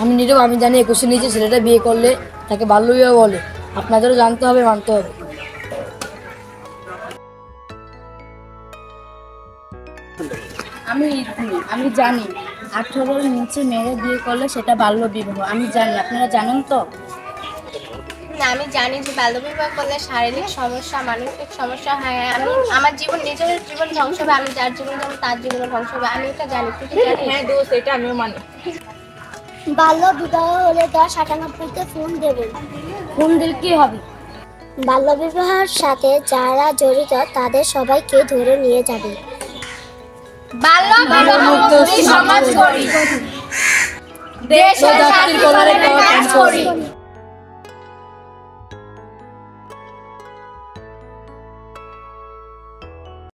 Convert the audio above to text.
আমি নীরব, আমি জানি 21-এর নিচে ছেলেটা বিয়ে করলে তাকে বাল্যবিবাহ বলে। আপনাদেরও জানতে হবে, মানতে হবে। আমি জানি 18-র নিচে মেয়েরা বিয়ে করলে সেটা বাল্যবিবাহ। আমি জানি, আপনারা জানেন তো? না, আমি জানি যে বাল্যবিবাহ করলে শারীরিক সমস্যা, মানসিক সমস্যা হয়। আমি আমার নিজের জীবন ধ্বংস হবে, আমি যার জীবন যাবো তার জীবন ধ্বংস হবে। আমি এটা জানি, তুই কি জানিস? হ্যাঁ দোস্ত, এটা আমিও মানি। বাল্য বিবাহ হলে 1098-তে ফোন দেবেন। ফোন দিলে কি হবে? বাল্য বিবাহের সাথে যারা জড়িত তাদের সবাইকে ধরে নিয়ে যাবে। বাল্যবিবাহ মুক্ত সমাজ করি, দেশ ও জাতির কল্যাণে কাজ করি।